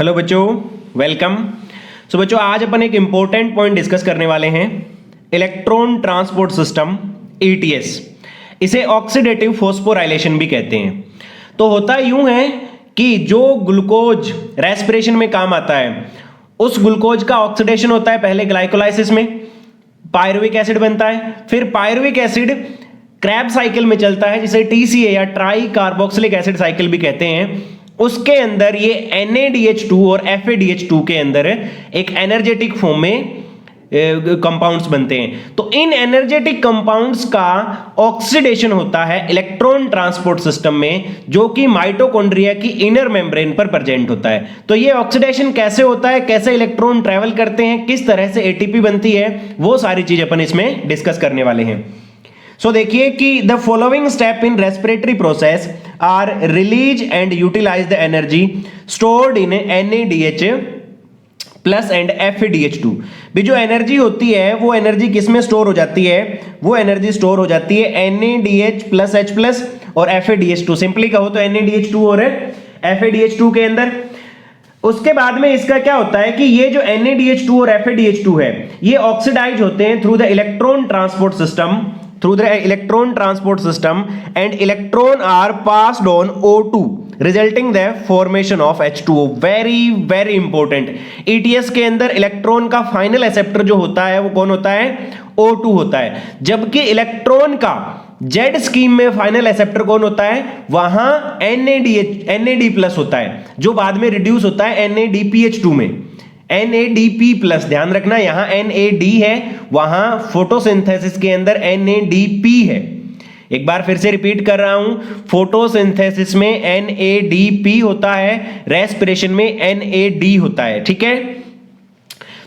Hello बच्चों, welcome. सो बच्चों, आज अपन एक इंपॉर्टेंट पॉइंट डिस्कस करने वाले हैं, इलेक्ट्रॉन ट्रांसपोर्ट सिस्टम ईटीएस। इसे ऑक्सीडेटिव फॉस्फोराइलेशन भी कहते हैं। तो होता यूं है कि जो ग्लूकोज रेस्पिरेशन में काम आता है, उस ग्लूकोज का ऑक्सीडेशन होता है पहले ग्लाइकोलाइसिस में, पायरुविक एसिड बनता है। फिर पायरुविक एसिड क्रैब्स साइकिल में चलता है, जिसे टीसीए या ट्राई कार्बोक्सिलिक एसिड साइकिल भी कहते हैं। उसके अंदर ये NaDH2 और FADH2 के अंदर एक एनर्जेटिक फॉर्म में कंपाउंड्स बनते हैं। तो इन एनर्जेटिक कंपाउंड्स का ऑक्सीडेशन होता है इलेक्ट्रॉन ट्रांसपोर्ट सिस्टम में, जो कि माइटोकॉन्ड्रिया की इनर मेम्ब्रेन पर प्रेजेंट होता है। तो ये ऑक्सीडेशन कैसे होता है, कैसे इलेक्ट्रॉन ट्रेवल करते हैं, किस तरह से एटीपी बनती है, वो सारी चीज अपन इसमें डिस्कस करने वाले हैं। सो देखिए कि the following step in respiratory process are release and utilize the energy stored in NaDH plus and FADH2। भी जो एनर्जी होती है वो एनर्जी किस में स्टोर हो जाती है? वो एनर्जी स्टोर हो जाती है NaDH प्लस H प्लस और FADH2। सिंपली कहो तो NaDH2 और FADH2 के अंदर। उसके बाद में इसका क्या होता है कि ये जो NaDH2 और FADH2 है, ये ऑक्सीडाइज होते हैं through the electron transport system and electron are passed on O2 resulting the formation of H2O। very important। ETS के अंदर इलेक्ट्रॉन का फाइनल एक्सेप्टर जो होता है वो कौन होता है? O2 होता है। जबकि इलेक्ट्रॉन का Z स्कीम में फाइनल एक्सेप्टर कौन होता है? वहां NAD प्लस होता है, जो बाद में रिड्यूस होता है NADPH2 में। NADP प्लस, ध्यान रखना यहां NAD है, वहां फोटोसिंथेसिस के अंदर NADP है। एक बार फिर से रिपीट कर रहा हूं, फोटोसिंथेसिस में NADP होता है, रेस्पिरेशन में NAD होता है। ठीक है,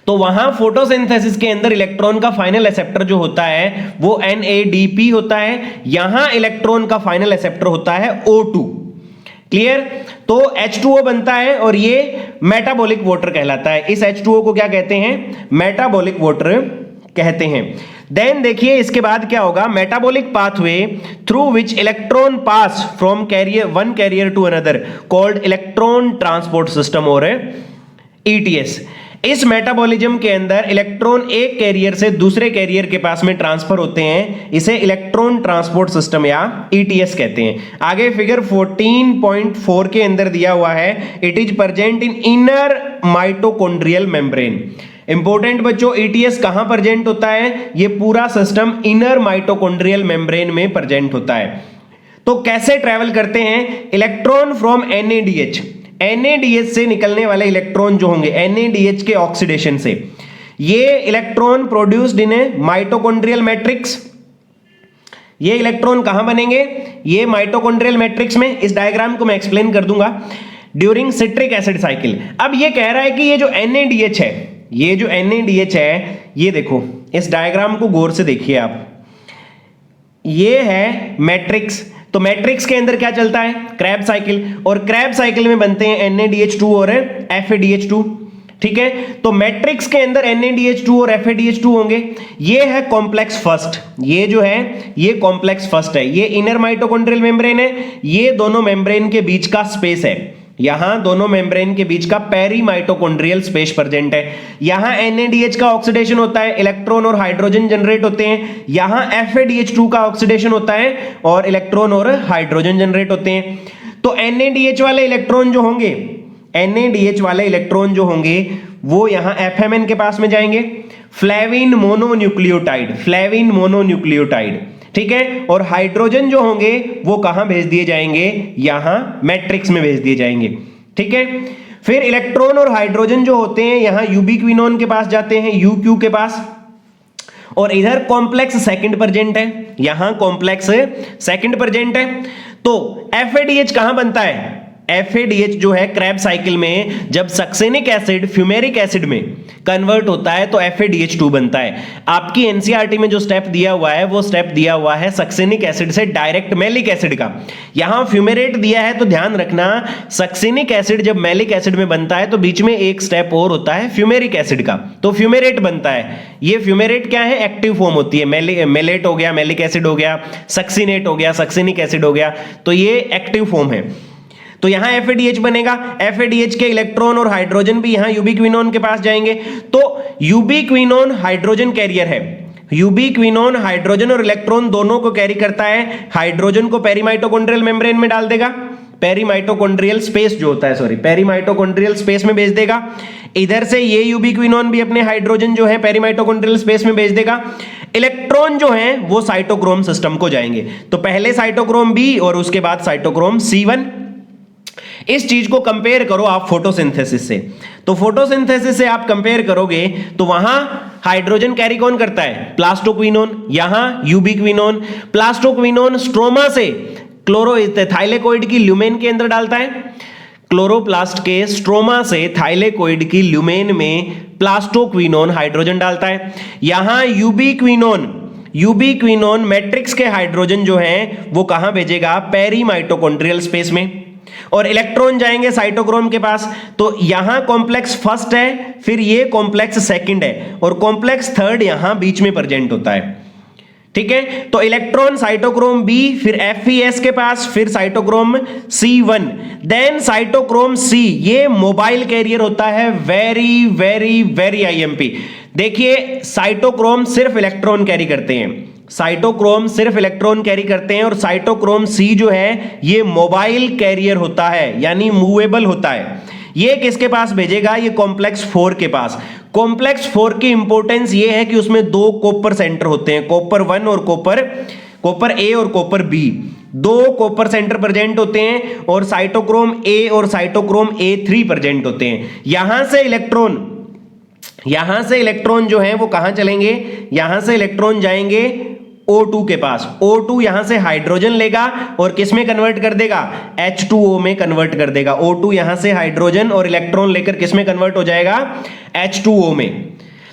तो वहां फोटोसिंथेसिस के अंदर इलेक्ट्रॉन का फाइनल एक्सेप्टर जो होता है वो NADP होता है, यहां इलेक्ट्रॉन का फाइनल एक्सेप्टर होता है O2। क्लियर? तो H2O बनता है और ये मेटाबॉलिक वाटर कहलाता है। इस H2O को क्या कहते हैं? मेटाबॉलिक वाटर कहते हैं। देन देखिए इसके बाद क्या होगा, metabolic pathway through which electron pass from one carrier to another called electron transport system और ETS। इस मेटाबॉलिज्म के अंदर इलेक्ट्रॉन एक कैरियर से दूसरे कैरियर के पास में ट्रांसफर होते हैं, इसे इलेक्ट्रॉन ट्रांसपोर्ट सिस्टम या ETS कहते हैं। आगे फिगर 14.4 के अंदर दिया हुआ है, it is present in inner mitochondrial membrane. Important बच्चों, ETS कहां प्रेजेंट होता है? ये पूरा सिस्टम इनर माइटोकॉन्ड्रियल मेम्ब्रेन में प्रेजेंट होता है। तो कैसे ट्रेवल करते हैं? इलेक्ट्रॉन फ्रॉम NaDH से निकलने वाले इलेक्ट्रॉन जो होंगे NaDH के ऑक्सीडेशन से, ये electron produced in A mitochondrial matrix. ये इलेक्ट्रॉन कहां बनेंगे? ये माइटोकॉन्ड्रियल मैट्रिक्स में। इस डायग्राम को मैं एक्सप्लेन कर दूंगा ड्यूरिंग सिट्रिक एसिड साइकिल। अब ये कह रहा है कि ये जो NaDH है, ये जो NaDH है, ये देखो इस डायग्राम को गौर से देखिए आप, ये है मैट्रिक्स। तो मैट्रिक्स के अंदर क्या चलता है? क्रैब साइकिल, और क्रैब साइकिल में बनते हैं NaDH2 और FADH2। ठीक है, तो मैट्रिक्स के अंदर NaDH2 और FADH2 होंगे। ये है कॉम्प्लेक्स फर्स्ट, ये जो है ये कॉम्प्लेक्स फर्स्ट है, ये इनर माइटोकॉन्ड्रियल मेम्ब्रेन है, ये दोनों मेम्ब्रेन के बीच का स्पेस है, यहां दोनों मेम्ब्रेन के बीच का पेरी माइटोकॉन्ड्रियल स्पेस प्रेजेंट है। यहां NaDH का ऑक्सीडेशन होता है, इलेक्ट्रॉन और हाइड्रोजन जनरेट होते हैं। यहां FADH2 का ऑक्सीडेशन होता है और इलेक्ट्रॉन और हाइड्रोजन जनरेट होते हैं। तो NaDH वाले इलेक्ट्रॉन जो होंगे, NaDH वाले इलेक्ट्रॉन जो होंगे वो यहां FMN के पास में जाएंगे, फ्लेविन मोनोन्यूक्लियोटाइड। ठीक है, और हाइड्रोजन जो होंगे वो कहां भेज दिए जाएंगे? यहां मैट्रिक्स में भेज दिए जाएंगे। ठीक है, फिर इलेक्ट्रॉन और हाइड्रोजन जो होते हैं यहां यूबिक्विनोन के पास जाते हैं, UQ के पास, और इधर कॉम्प्लेक्स सेकंड प्रेजेंट है, यहां कॉम्प्लेक्स सेकंड प्रेजेंट है। तो FADH कहां बनता है? FADH जो है क्रैब साइकिल में जब सक्सेनिक एसिड फ्यूमेरिक एसिड में कन्वर्ट होता है तो FADH2 बनता है। आपकी NCERT में जो स्टेप दिया हुआ है वो स्टेप दिया हुआ है सक्सेनिक एसिड से डायरेक्ट मैलिक एसिड का। यहां फ्यूमेरेट दिया है, तो ध्यान रखना सक्सेनिक एसिड जब मैलिक एसिड में बनता है तो बीच में एक स्टेप और होता है फ्यूमेरिक एसिड का, तो फ्यूमेरेट बनता है। ये फ्यूमेरेट क्या है? एक्टिव फॉर्म होती है। मेलेट हो गया, मैलिक एसिड हो गया, सक्सिनेट हो गया, सक्सेनिक एसिड हो गया, तो ये एक्टिव फॉर्म है। तो यहां FADH बनेगा, FADH के इलेक्ट्रॉन और हाइड्रोजन भी यहां यूबिक्विनोन के पास जाएंगे। तो यूबिक्विनोन हाइड्रोजन कैरियर है, यूबिक्विनोन हाइड्रोजन और इलेक्ट्रॉन दोनों को कैरी करता है। हाइड्रोजन को पेरीमाइटोकॉन्ड्रियल मेम्ब्रेन में डाल देगा, पेरीमाइटोकॉन्ड्रियल स्पेस जो होता है, सॉरी पेरीमाइटोकॉन्ड्रियल स्पेस में भेज देगा। इधर से ये यूबिक्विनोन भी अपने हाइड्रोजन जो है पेरीमाइटोकॉन्ड्रियल स्पेस में भेज देगा। इलेक्ट्रॉन जो है वो साइटोक्रोम सिस्टम को जाएंगे, तो पहले साइटोक्रोम बी और उसके बाद साइटोक्रोम C1। इस चीज को कंपेयर करो आप फोटोसिंथेसिस से, तो फोटोसिंथेसिस से आप कंपेयर करोगे तो वहां हाइड्रोजन कैरी कौन करता है, प्लास्टोक्विनोन, यहां यूबिक्विनोन। प्लास्टोक्विनोन स्ट्रोमा से थाइलेकोइड की ल्यूमेन के अंदर डालता है, क्लोरोप्लास्ट के स्ट्रोमा से थाइलेकोइड की ल्यूमेन में प्लास्टोक्विनोन हाइड्रोजन डालता है। यहां यूबिक्विनोन मैट्रिक्स के हाइड्रोजन जो हैं वो कहां भेजेगा, पेरीमाइटोकॉन्ड्रियल स्पेस में, और इलेक्ट्रॉन जाएंगे साइटोक्रोम के पास। तो यहां कॉम्प्लेक्स फर्स्ट है, फिर ये कॉम्प्लेक्स सेकंड है, और कॉम्प्लेक्स थर्ड यहां बीच में प्रेजेंट होता है। ठीक है, तो इलेक्ट्रॉन साइटोक्रोम बी, फिर FeS के पास, फिर cytochrome C1, then cytochrome C, ये मोबाइल कैरियर होता है, वेरी वेरी वेरी IMP। देखिए साइटोक्रोम सिर्फ इलेक्ट्रॉन कैरी करते हैं, साइटोक्रोम सिर्फ इलेक्ट्रॉन कैरी करते हैं, और साइटोक्रोम C जो है ये मोबाइल कैरियर होता है, यानी मूवेबल होता है। ये किसके पास भेजेगा, ये कॉम्प्लेक्स 4 के पास। कॉम्प्लेक्स 4 की इंपॉर्टेंस ये है कि उसमें 2 कॉपर सेंटर होते हैं, कॉपर 1 और कॉपर A और copper B, 2 copper centre present होते हैं, और साइटोक्रोम A और साइटोक्रोम A3 प्रेजेंट होते हैं। यहां से इलेक्ट्रॉन जो है वो कहां चलेंगे, यहां से इलेक्ट्रॉन जाएंगे O2 के पास। O2 यहां से हाइड्रोजन लेगा और किस में कन्वर्ट कर देगा, H2O में कन्वर्ट कर देगा। O2 यहां से हाइड्रोजन और इलेक्ट्रॉन लेकर किस में कन्वर्ट हो जाएगा, H2O में।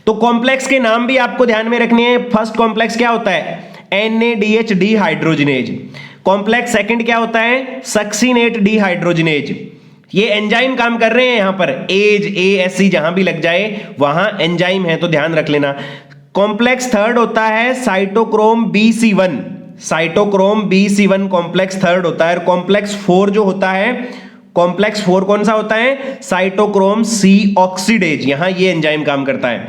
तो कॉम्प्लेक्स के नाम भी आपको ध्यान में रखने हैं। फर्स्ट कॉम्प्लेक्स क्या होता है, NADH डिहाइड्रोजनेज। कॉम्प्लेक्स सेकंड क्या होता है, सक्सिनेट डिहाइड्रोजनेज। ये एंजाइम काम कर रहे हैं यहां पर, ASC जहां भी लग जाए वहां एंजाइम है, तो ध्यान रख लेना। कॉम्प्लेक्स थर्ड होता है cytochrome BC1, cytochrome BC1 complex third होता है। और कॉम्प्लेक्स 4 जो होता है, कॉम्प्लेक्स 4 कौन सा होता है, साइटोक्रोम C ऑक्सीडेज, यहां ये एंजाइम काम करता है।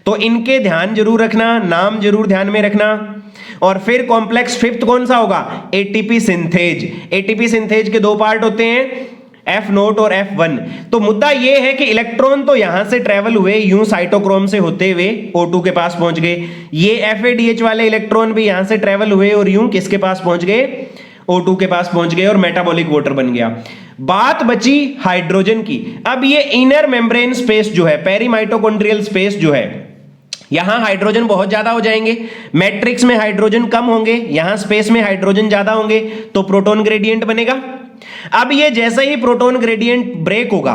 तो इनके ध्यान जरूर रखना, नाम जरूर ध्यान में रखना। और फिर कॉम्प्लेक्स फिफ्थ कौन सा होगा, ATP सिंथेज। ATP सिंथेज के 2 पार्ट होते हैं, F0 और F1। तो मुद्दा यह है कि इलेक्ट्रॉन तो यहां से ट्रेवल हुए यूं साइटोक्रोम से होते हुए O2 के पास पहुंच गए, ये FADH वाले इलेक्ट्रॉन भी यहां से ट्रेवल हुए और यूं किसके पास पहुंच गए, O2 के पास पहुंच गए, और मेटाबॉलिक वाटर बन गया। बात बची हाइड्रोजन की। अब ये इनर मेम्ब्रेन स्पेस जो है, पेरीमाइटोकॉन्ड्रियल स्पेस जो है, यहां हाइड्रोजन बहुत ज्यादा हो जाएंगे, मैट्रिक्स में हाइड्रोजन कम होंगे, यहां स्पेस में हाइड्रोजन ज्यादा होंगे, तो प्रोटॉन ग्रेडियंट बनेगा। अब ये जैसे ही प्रोटॉन ग्रेडियंट ब्रेक होगा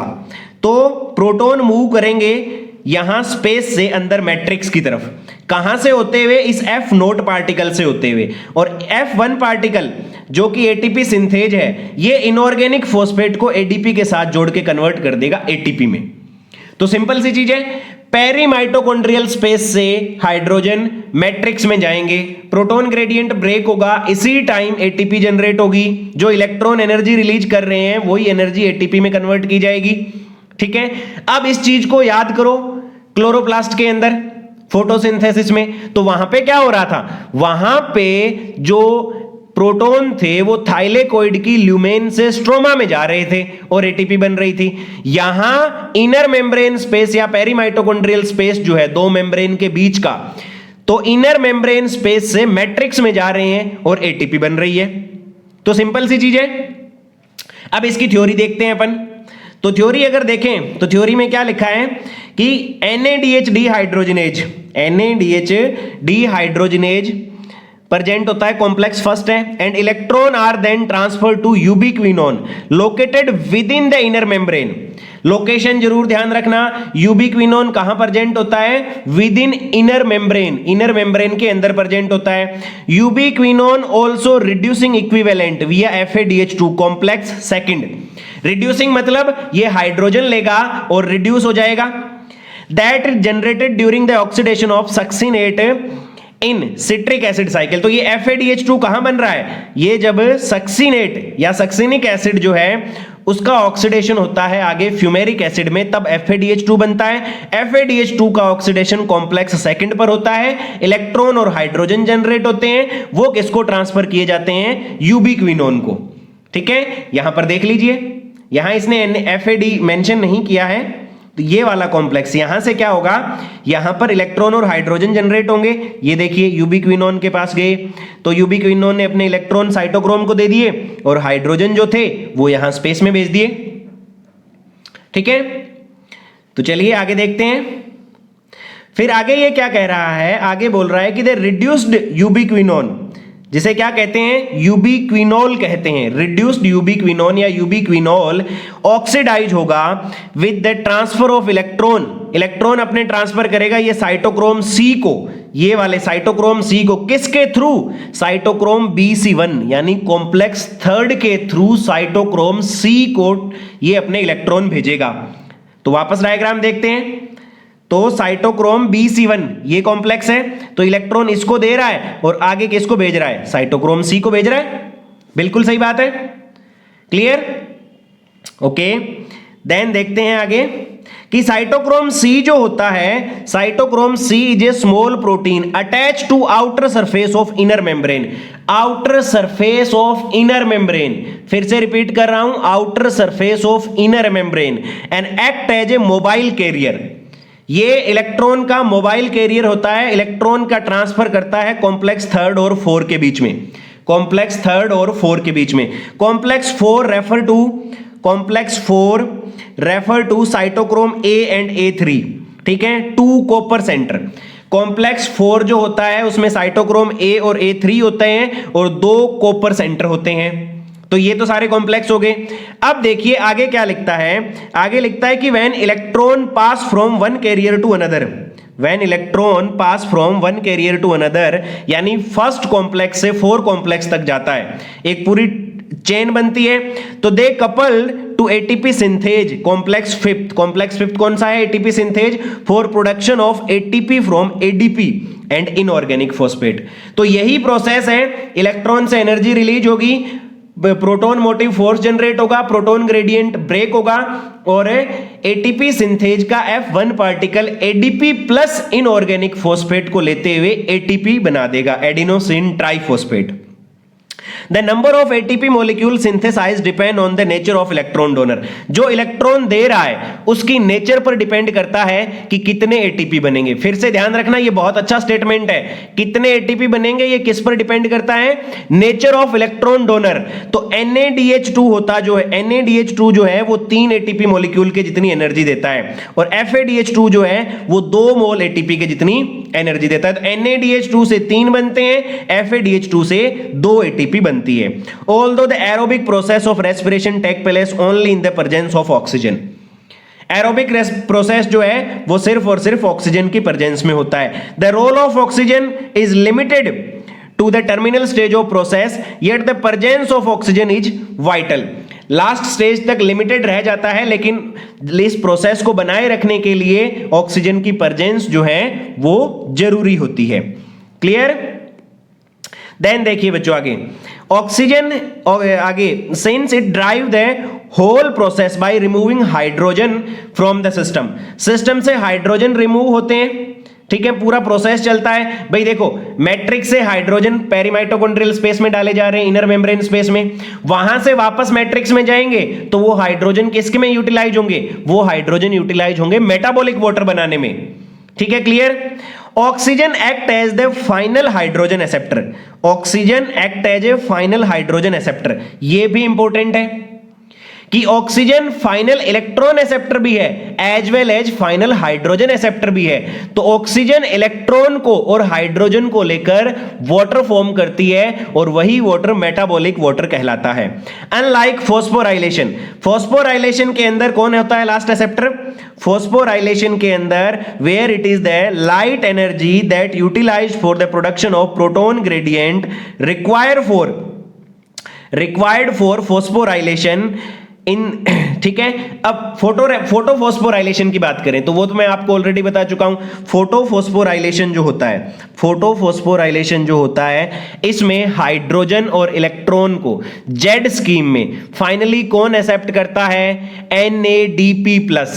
तो प्रोटॉन मूव करेंगे यहां स्पेस से अंदर मैट्रिक्स की तरफ, कहां से होते हुए, इस F0 पार्टिकल से होते हुए। और F1 पार्टिकल जो कि ATP सिंथेज है, ये इनऑर्गेनिक फॉस्फेट को ADP के साथ जोड़ के कन्वर्ट कर देगा ATP में। तो सिंपल सी चीज है, पेरीमाइटोकॉन्ड्रियल स्पेस से हाइड्रोजन मैट्रिक्स में जाएंगे, प्रोटॉन ग्रेडियंट ब्रेक होगा, इसी टाइम ATP जनरेट होगी, जो इलेक्ट्रॉन एनर्जी रिलीज कर रहे हैं वही एनर्जी ATP में कन्वर्ट की जाएगी। ठीक है, अब इस चीज को याद करो, क्लोरोप्लास्ट के अंदर फोटोसिंथेसिस में, तो वहां पे क्या हो रहा था, वहां पे जो प्रोटॉन थे वो थाइलेकोइड की ल्यूमेन से स्ट्रोमा में जा रहे थे और ATP बन रही थी। यहां इनर मेम्ब्रेन स्पेस या पेरीमाइटोकॉन्ड्रियल स्पेस जो है, 2 मेम्ब्रेन के बीच का, तो इनर मेम्ब्रेन स्पेस से मैट्रिक्स में जा रहे हैं और ATP बन रही है। तो सिंपल सी चीज है। अब इसकी थ्योरी देखते हैं अपन। तो थ्योरी अगर देखें तो थ्योरी में क्या लिखा है कि NADH डिहाइड्रोजनेज प्रेजेंट होता है, कॉम्प्लेक्स फर्स्ट है, and electron are then transfer to ubiquinone located within the inner membrane. Location जरूर ध्यान रखना, यूबिक्विनोन कहां प्रेजेंट होता है, within inner membrane, inner membrane के अंदर प्रेजेंट होता है। यूबिक्विनोन ऑल्सो रिड्यूसिंग इक्विवेलेंट विया FADH2 कॉम्प्लेक्स सेकंड। रिड्यूसिंग मतलब ये हाइड्रोजन लेगा और रिड्यूस हो जाएगा, that generated during the oxidation of succinate in citric acid cycle. तो ये FADH2 कहां बन रहा है? ये जब सक्सिनेट या सक्सिनिक एसिड जो है उसका ऑक्सीडेशन होता है आगे फ्यूमेरिक एसिड में, तब FADH2 बनता है। FADH2 का ऑक्सीडेशन कॉम्प्लेक्स सेकंड पर होता है, इलेक्ट्रॉन और हाइड्रोजन जनरेट होते हैं, वो किसको ट्रांसफर किए जाते हैं? यूबिक्विनोन को। ठीक है, यहां पर देख लीजिए, यहां इसने FAD मेंशन नहीं किया है, तो ये वाला कॉम्प्लेक्स यहां से क्या होगा, यहां पर इलेक्ट्रॉन और हाइड्रोजन जनरेट होंगे। ये देखिए यूबिक्विनोन के पास गए तो यूबिक्विनोन ने अपने इलेक्ट्रॉन साइटोक्रोम को दे दिए और हाइड्रोजन जो थे वो यहां स्पेस में भेज दिए। ठीक है, तो चलिए आगे देखते हैं। फिर आगे ये क्या कह रहा है, आगे बोल रहा है कि द रिड्यूस्ड यूबिक्विनोन, जिसे क्या कहते हैं? यूबिक्विनोल कहते हैं। रिड्यूस्ड यूबिक्विनोन या यूबिक्विनोल ऑक्सीडाइज होगा with the transfer of electron. Electron अपने ट्रांसफर करेगा ये साइटोक्रोम सी को, ये वाले साइटोक्रोम सी को, किसके थ्रू? साइटोक्रोम BC1 यानी कॉम्प्लेक्स थर्ड के थ्रू साइटोक्रोम सी को ये अपने इलेक्ट्रॉन भेजेगा। तो वापस डायग्राम देखते हैं। तो साइटोक्रोम BC1 ये कॉम्प्लेक्स है, तो इलेक्ट्रॉन इसको दे रहा है और आगे किसको भेज रहा है? साइटोक्रोम सी को भेज रहा है। बिल्कुल सही बात है, क्लियर? ओके, देन देखते हैं आगे कि साइटोक्रोम सी जो होता है, cytochrome C is a small protein attach to outer surface of inner membrane. Outer surface of inner membrane, फिर से रिपीट कर रहा हूं, outer surface of inner membrane and act as a mobile carrier. ये electron का mobile carrier होता है, electron का ट्रांसफर करता है कॉम्प्लेक्स थर्ड और 4 के बीच में, कॉम्प्लेक्स थर्ड और 4 के बीच में। Complex 4 refer to cytochrome A and A3। ठीक है, 2 कॉपर सेंटर। कॉम्प्लेक्स 4 जो होता है उसमें साइटोक्रोम A और A3 होते हैं और 2 कॉपर सेंटर होते हैं। तो ये तो सारे कॉम्प्लेक्स हो गए। अब देखिए आगे क्या लिखता है, आगे लिखता है कि when electron pass from one carrier to another, when electron pass from one carrier to another, यानी फर्स्ट कॉम्प्लेक्स से 4 कॉम्प्लेक्स तक जाता है, एक पूरी चेन बनती है। तो they couple to ATP synthase complex fifth कौन सा है? ATP synthase for production of ATP from ADP and inorganic phosphate. तो यही प्रोसेस है, इलेक्ट्रॉन से एनर्जी रिलीज होगी, प्रोटॉन मोटिव फोर्स जनरेट होगा, प्रोटॉन ग्रेडियंट ब्रेक होगा और ATP सिंथेज का F1 particle ADP plus inorganic phosphate को लेते हुए ATP बना देगा, adenosine triphosphate. The number of ATP molecule synthesized depend on the nature of electron donor। जो इलेक्ट्रॉन दे रहा है उसकी नेचर पर डिपेंड करता है कि कितने ATP बनेंगे। फिर से ध्यान रखना, ये बहुत अच्छा स्टेटमेंट है, कितने ATP बनेंगे ये किस पर डिपेंड करता है? Nature of electron donor. तो NADH2 होता जो है, NADH2 जो है वो 3 ATP मॉलिक्यूल के जितनी एनर्जी देता है और FADH2 जो है वो 2 मोल ATP के जितनी एनर्जी देता है। तो NADH2 से 3 बनते हैं, FADH2 से 2 ATP बनती है। Although the aerobic process of respiration take place only in the presence of oxygen। Aerobic process जो है वो सिर्फ और सिर्फ ऑक्सीजन की प्रेजेंस में होता है। The role of oxygen is limited to the terminal stage of process, yet the presence of oxygen is vital. Last stage तक लिमिटेड रह जाता है, लेकिन इस प्रोसेस को बनाए रखने के लिए ऑक्सीजन की प्रेजेंस जो है वो जरूरी होती है। क्लियर? देन देखिए बच्चों आगे, ऑक्सीजन आगे, since it drive the whole process by removing hydrogen from the system. System से हाइड्रोजन रिमूव होते हैं, ठीक है, पूरा प्रोसेस चलता है। भाई देखो, मैट्रिक्स से हाइड्रोजन पेरीमाइटोकॉन्ड्रियल स्पेस में डाले जा रहे हैं, इनर मेम्ब्रेन स्पेस में, वहां से वापस मैट्रिक्स में जाएंगे तो वो हाइड्रोजन किसके में यूटिलाइज होंगे? वो हाइड्रोजन यूटिलाइज होंगे मेटाबॉलिक वाटर बनाने में। ठीक है, clear? Oxygen act as the final hydrogen acceptor. Oxygen act as a final hydrogen acceptor, ये भी इंपॉर्टेंट है कि ऑक्सीजन फाइनल इलेक्ट्रॉन एक्सेप्टर भी है as well as final hydrogen acceptor भी है। तो ऑक्सीजन इलेक्ट्रॉन को और हाइड्रोजन को लेकर वाटर फॉर्म करती है और वही वाटर मेटाबॉलिक वाटर कहलाता है। अनलाइक फॉस्फोराइलेशन, फॉस्फोराइलेशन के अंदर कौन होता है लास्ट एक्सेप्टर? फॉस्फोराइलेशन के अंदर where it is the light energy that utilized for the production of proton gradient required for phosphorylation in ठीक है। अब फोटोफॉस्फोराइलेशन की बात करें तो वो तो मैं आपको ऑलरेडी बता चुका हूं। फोटोफॉस्फोराइलेशन जो होता है इसमें हाइड्रोजन और इलेक्ट्रॉन को जेड स्कीम में फाइनली कौन एक्सेप्ट करता है? NADP+,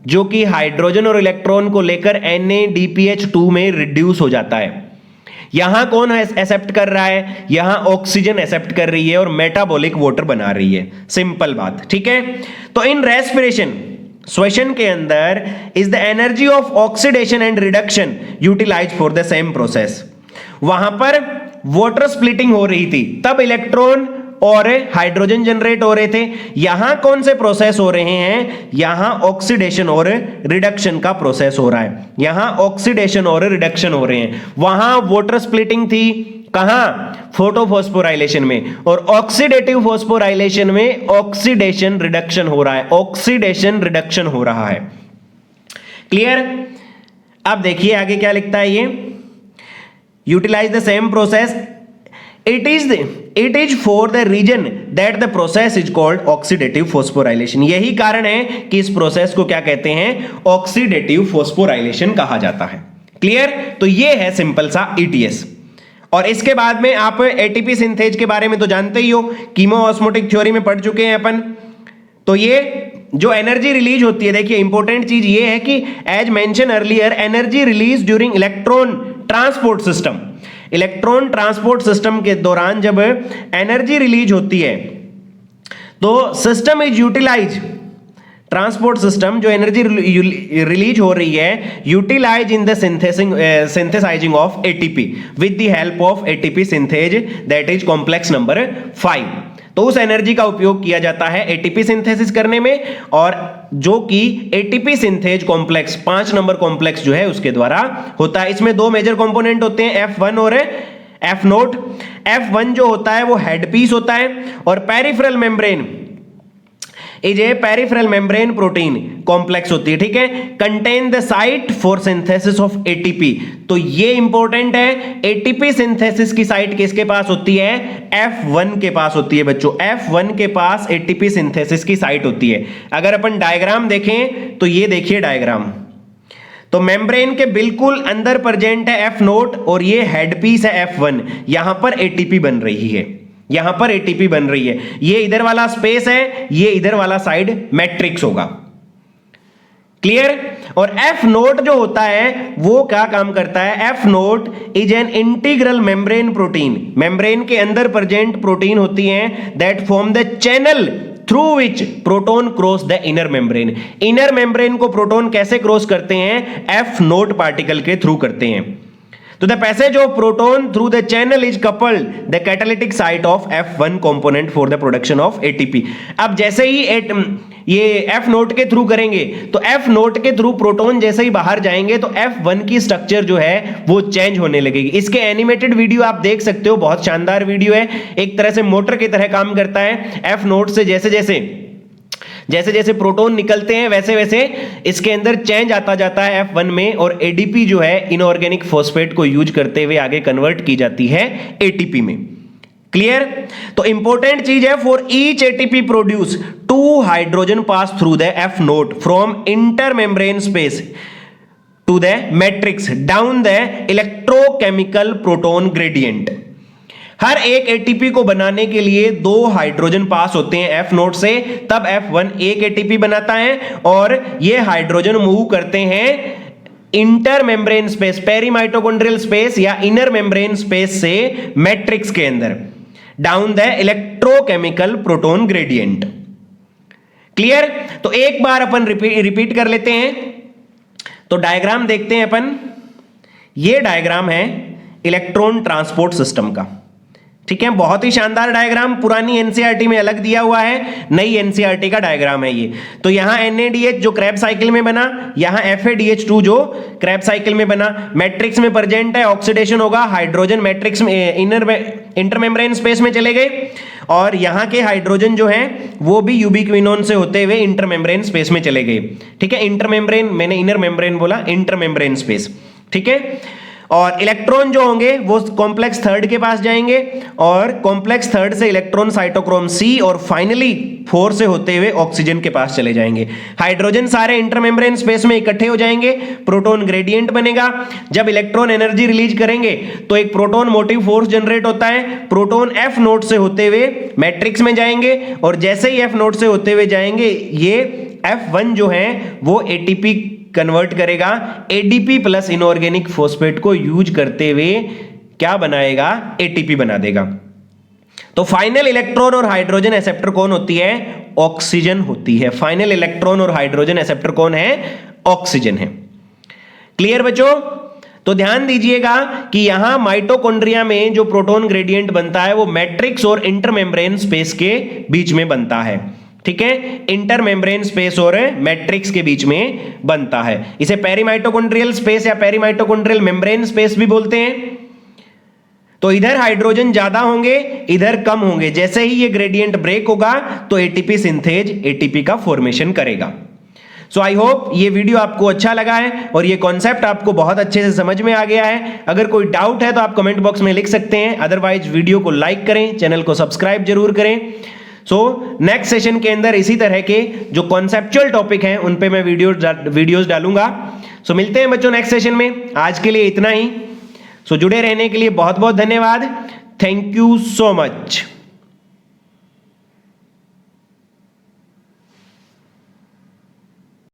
जो कि हाइड्रोजन और इलेक्ट्रॉन को लेकर NADPH2 में रिड्यूस हो जाता है। यहां कौन एक्सेप्ट कर रहा है? यहां ऑक्सीजन एक्सेप्ट कर रही है और मेटाबॉलिक वाटर बना रही है। सिंपल बात, ठीक है। तो इन रेस्पिरेशन श्वसन के अंदर is the energy of oxidation and reduction utilise for the same process. वहां पर वाटर स्प्लिटिंग हो रही थी, तब इलेक्ट्रॉन और हाइड्रोजन जनरेट हो रहे थे। यहां कौन से प्रोसेस हो रहे हैं? यहां ऑक्सीडेशन और रिडक्शन का प्रोसेस हो रहा है। यहां ऑक्सीडेशन और रिडक्शन हो रहे हैं। वहां वाटर स्प्लिटिंग थी, कहां? फोटोफॉस्फोराइलेशन में। और ऑक्सीडेटिव फॉस्फोराइलेशन में ऑक्सीडेशन रिडक्शन हो रहा है, ऑक्सीडेशन रिडक्शन हो रहा है। क्लियर? अब देखिए आगे क्या लिखता है ये, utilise the same process, it is for the reason that the process is called oxidative phosphorylation। यही कारण है कि इस प्रोसेस को क्या कहते हैं? ऑक्सीडेटिव फॉस्फोराइलेशन कहा जाता है। क्लियर? तो ये है सिंपल सा ETS। और इसके बाद में आप एटीपी सिंथेज के बारे में तो जानते ही हो, कीमोऑस्मोटिक थ्योरी में पढ़ चुके हैं अपन। तो ये जो एनर्जी रिलीज होती है, देखिए इंपॉर्टेंट चीज ये है कि as mention earlier, energy release during electron transport system. Electron transport system के दौरान जब एनर्जी रिलीज होती है तो system is utilise, transport system जो एनर्जी रिलीज हो रही है utilise in the synthesising of ATP with the help of ATP synthase, that is complex number 5। तो उस एनर्जी का उपयोग किया जाता है एटीपी सिंथेसिस करने में, और जो कि ATP synthase complex 5 number complex जो है उसके द्वारा होता है। इसमें दो मेजर कंपोनेंट होते हैं, F1 और F0। F1 जो होता है वो हेड पीस होता है, और peripheral membrane is a peripheral membrane protein complex होती है, ठीक है। Contain the site for synthesis of ATP. तो ये इंपॉर्टेंट है, एटीपी सिंथेसिस की साइट किसके पास होती है? F1 के पास होती है बच्चों। F1 के पास एटीपी सिंथेसिस की साइट होती है। अगर अपन डायग्राम देखें तो ये देखिए डायग्राम, तो मेम्ब्रेन के बिल्कुल अंदर प्रेजेंट है F0 और ये हेड पीस है F1। यहां पर एटीपी बन रही है, यहां पर एटीपी बन रही है। ये इधर वाला स्पेस है, ये इधर वाला साइड मैट्रिक्स होगा। क्लियर? और F0 जो होता है वो क्या काम करता है? F0 is an integral membrane protein. Membrane के अंदर प्रेजेंट प्रोटीन होती हैं that form the channel through which proton cross the inner membrane. Inner membrane को प्रोटोन कैसे क्रॉस करते हैं? F0 पार्टिकल के थ्रू करते हैं। तो the passage of proton through the channel is coupled the catalytic site of F1 component for the production of ATP. अब जैसे ही ये F0 के थ्रू करेंगे तो F0 के थ्रू प्रोटोन जैसे ही बाहर जाएंगे तो F1 की स्ट्रक्चर जो है वो चेंज होने लगेगी। इसके एनिमेटेड वीडियो आप देख सकते हो, बहुत शानदार वीडियो है, एक तरह से मोटर की तरह काम करता है। F0 से जैसे जैसे प्रोटॉन निकलते हैं वैसे वैसे इसके अंदर चेंज आता जाता है F1 में, और एडीपी जो है इनऑर्गेनिक फॉस्फेट को यूज करते हुए आगे कन्वर्ट की जाती है एटीपी में। क्लियर? तो इंपॉर्टेंट चीज है, for each ATP produce 2 hydrogen pass through the F0 from inter membrane space to the matrix down the electrochemical proton gradient. हर एक एटीपी को बनाने के लिए 2 हाइड्रोजन पास होते हैं F0 से, तब F1 एक एटीपी बनाता है, और ये हाइड्रोजन मूव करते हैं इंटर मेम्ब्रेन स्पेस, पेरीमाइटोकॉन्ड्रियल स्पेस या इनर मेम्ब्रेन स्पेस से मैट्रिक्स के अंदर down the electrochemical proton gradient. Clear? तो एक बार अपन रिपीट कर लेते हैं। तो डायग्राम देखते हैं अपन। ये डायग्राम है इलेक्ट्रॉन ट्रांसपोर्ट सिस्टम का, ठीक है। बहुत ही शानदार डायग्राम, पुरानी एनसीईआरटी में अलग दिया हुआ है, नई एनसीईआरटी का डायग्राम है ये। तो यहां NADH जो क्रैब साइकिल में बना, यहां FADH2 जो क्रैब साइकिल में बना, मैट्रिक्स में प्रेजेंट है, ऑक्सीडेशन होगा, हाइड्रोजन मैट्रिक्स में इंटर मेम्ब्रेन स्पेस में चले गए, और यहां के हाइड्रोजन जो हैं वो भी यूबिक्विनोन से होते हुए इंटर मेम्ब्रेन स्पेस में चले गए, ठीक है। इंटर मेम्ब्रेन, मैंने इनर मेम्ब्रेन बोला, इंटर मेम्ब्रेन स्पेस, ठीक है। और इलेक्ट्रॉन जो होंगे वो कॉम्प्लेक्स थर्ड के पास जाएंगे और कॉम्प्लेक्स थर्ड से इलेक्ट्रॉन साइटोक्रोम सी और फाइनली 4 से होते हुए ऑक्सीजन के पास चले जाएंगे। हाइड्रोजन सारे इंटरमेम्ब्रेन स्पेस में इकट्ठे हो जाएंगे, प्रोटॉन ग्रेडियंट बनेगा। जब इलेक्ट्रॉन एनर्जी रिलीज करेंगे तो एक प्रोटॉन मोटिव फोर्स जनरेट होता है, प्रोटॉन एफ नोड से होते हुए मैट्रिक्स में जाएंगे और जैसे ही एफ नोड से होते हुए जाएंगे ये F1 जो है वो एटीपी कन्वर्ट करेगा, एडीपी प्लस इनऑर्गेनिक फॉस्फेट को यूज करते हुए क्या बनाएगा, एटीपी बना देगा। तो फाइनल इलेक्ट्रॉन और हाइड्रोजन एक्सेप्टर कौन होती है, ऑक्सीजन होती है। फाइनल इलेक्ट्रॉन और हाइड्रोजन एक्सेप्टर कौन है, ऑक्सीजन है। क्लियर बच्चों? तो ध्यान दीजिएगा कि यहां माइटोकॉन्ड्रिया में जो प्रोटॉन ग्रेडियंट बनता है वो मैट्रिक्स और इंटरमेम्ब्रेन स्पेस के बीच में बनता है। ठीक है, इंटरमेम्ब्रेन स्पेस और मैट्रिक्स के बीच में बनता है। इसे पेरीमाइटोकॉन्ड्रियल स्पेस या पेरीमाइटोकॉन्ड्रियल मेम्ब्रेन स्पेस भी बोलते हैं। तो इधर हाइड्रोजन ज्यादा होंगे, इधर कम होंगे। जैसे ही ये ग्रेडियंट ब्रेक होगा तो एटीपी सिंथेज, एटीपी का फॉर्मेशन करेगा। सो आई होप ये वीडियो आपको अच्छा लगा है और ये कॉन्सेप्ट आपको बहुत अच्छे से समझ में आ गया है। अगर कोई डाउट है तो आप कमेंट बॉक्स में लिख सकते हैं, अदरवाइज वीडियो को लाइक करें, चैनल को सब्सक्राइब जरूर करें। सो नेक्स्ट सेशन के अंदर इसी तरह के जो कॉन्सेप्चुअल टॉपिक हैं उन पे मैं वीडियोस डालूंगा। सो मिलते हैं बच्चों नेक्स्ट सेशन में। आज के लिए इतना ही। सो जुड़े रहने के लिए बहुत बहुत धन्यवाद। Thank you so much.